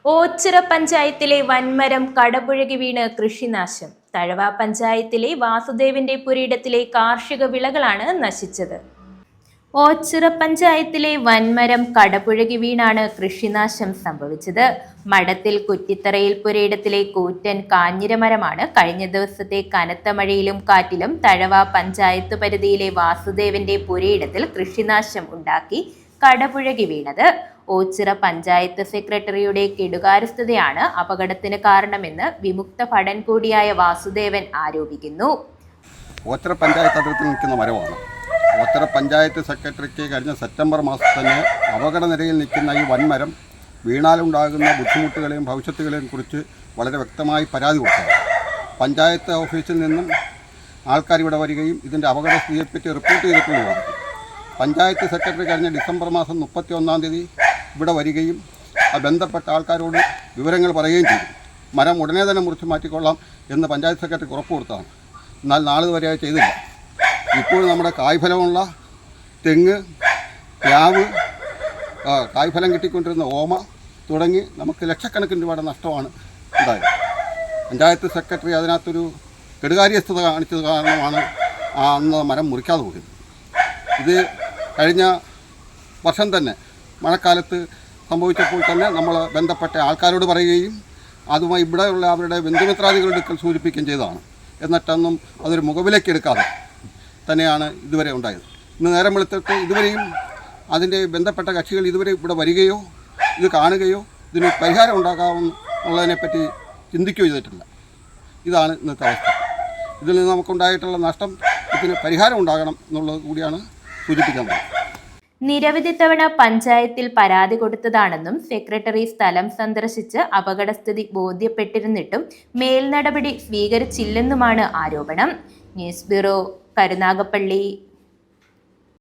ഓച്ചിറ പഞ്ചായത്തിലെ വൻമരം കടപുഴകി വീണ് കൃഷിനാശം. തഴവ പഞ്ചായത്തിലെ വാസുദേവന്റെ പുരയിടത്തിലെ കാർഷിക വിളകളാണ് നശിച്ചത്. ഓച്ചിറ പഞ്ചായത്തിലെ വൻമരം കടപുഴകി വീണാണ് കൃഷിനാശം സംഭവിച്ചത്. മഠത്തിൽ കുറ്റിത്തറയിൽ പുരയിടത്തിലെ കൂറ്റൻ കാഞ്ഞിരമരമാണ് കഴിഞ്ഞ ദിവസത്തെ കനത്ത മഴയിലും കാറ്റിലും തഴവ പഞ്ചായത്ത് പരിധിയിലെ വാസുദേവന്റെ പുരയിടത്തിൽ കൃഷിനാശം ഉണ്ടാക്കി കടപുഴകി വീണത്. ഓച്ചിറ പഞ്ചായത്ത് സെക്രട്ടറിയുടെ കെടുകാര്യസ്ഥതയാണ് അപകടത്തിന് കാരണമെന്ന് വിമുക്ത ഭടൻ കൂടിയായ വാസുദേവൻ ആരോപിക്കുന്നു. ഓച്ചിറ പഞ്ചായത്ത് അതിർത്തി നിൽക്കുന്ന മരമാണ്. ഓച്ചിറ പഞ്ചായത്ത് സെക്രട്ടറിക്ക് കഴിഞ്ഞ സെപ്റ്റംബർ മാസത്തിൽ തന്നെ അപകട നിലയിൽ നിൽക്കുന്ന ഈ വൻമരം വീണാലുണ്ടാകുന്ന ബുദ്ധിമുട്ടുകളെയും ഭവിഷ്യത്തുകളെയും കുറിച്ച് വളരെ വ്യക്തമായി പരാതി കൊടുത്തു. പഞ്ചായത്ത് ഓഫീസിൽ നിന്നും ആൾക്കാർ ഇവിടെ വരികയും ഇതിൻ്റെ അപകട സ്ഥിതിയെപ്പറ്റി റിപ്പോർട്ട് ചെയ്തിട്ടുള്ളതാണ്. പഞ്ചായത്ത് സെക്രട്ടറി കഴിഞ്ഞ ഡിസംബർ മാസം 31-ാം തീയതി ഇവിടെ വരികയും ബന്ധപ്പെട്ട ആൾക്കാരോട് വിവരങ്ങൾ പറയുകയും ചെയ്തു. മരം ഉടനെ തന്നെ മുറിച്ച് മാറ്റിക്കൊള്ളാം എന്ന് പഞ്ചായത്ത് സെക്രട്ടറി ഉറപ്പ് കൊടുത്തതാണ്. എന്നാൽ നാളിതുവരെ അത് ചെയ്തില്ല. ഇപ്പോൾ നമ്മുടെ കായ്ഫലമുള്ള തെങ്ങ്, പ്ലാവ്, കായ്ഫലം കിട്ടിക്കൊണ്ടിരുന്ന ഓമ തുടങ്ങി നമുക്ക് ലക്ഷക്കണക്കിന് രൂപയുടെ നഷ്ടമാണ് ഉണ്ടായത്. പഞ്ചായത്ത് സെക്രട്ടറി അതിനകത്തൊരു കെടുകാര്യസ്ഥത കാണിച്ചത് കാരണമാണ് അന്ന് മരം മുറിക്കാതെ പോയത്. ഇത് കഴിഞ്ഞ വർഷം തന്നെ മഴക്കാലത്ത് സംഭവിച്ചപ്പോൾ തന്നെ നമ്മൾ ബന്ധപ്പെട്ട ആൾക്കാരോട് പറയുകയും അതുമായി ഇവിടെയുള്ള അവരുടെ ബന്ധുമിത്രാദികളുടെ സൂചിപ്പിക്കുകയും ചെയ്തതാണ്. എന്നിട്ടൊന്നും അതൊരു മുഖവിലേക്കെടുക്കാതെ തന്നെയാണ് ഇതുവരെ ഉണ്ടായത്. ഇന്ന് നേരം വെളുത്തിട്ട് ഇതുവരെയും അതിൻ്റെ ബന്ധപ്പെട്ട കക്ഷികൾ ഇതുവരെ ഇവിടെ വരികയോ ഇത് കാണുകയോ ഇതിന് പരിഹാരം ഉണ്ടാക്കാമെന്നുള്ളതിനെപ്പറ്റി ചിന്തിക്കുകയോ ചെയ്തിട്ടില്ല. ഇതാണ് ഇന്നത്തെ അവസ്ഥ. ഇതിൽ നിന്ന് നമുക്കുണ്ടായിട്ടുള്ള നഷ്ടം ഇതിന് പരിഹാരം ഉണ്ടാകണം എന്നുള്ളത് കൂടിയാണ് സൂചിപ്പിക്കുന്നത്. നിരവധി തവണ പഞ്ചായത്തിൽ പരാതി കൊടുത്തതാണെന്നും സെക്രട്ടറി സ്ഥലം സന്ദർശിച്ച് അപകടസ്ഥിതി ബോധ്യപ്പെട്ടിരുന്നിട്ടും മേൽനടപടി സ്വീകരിച്ചില്ലെന്നുമാണ് ആരോപണം. News bureau, Karunagappally.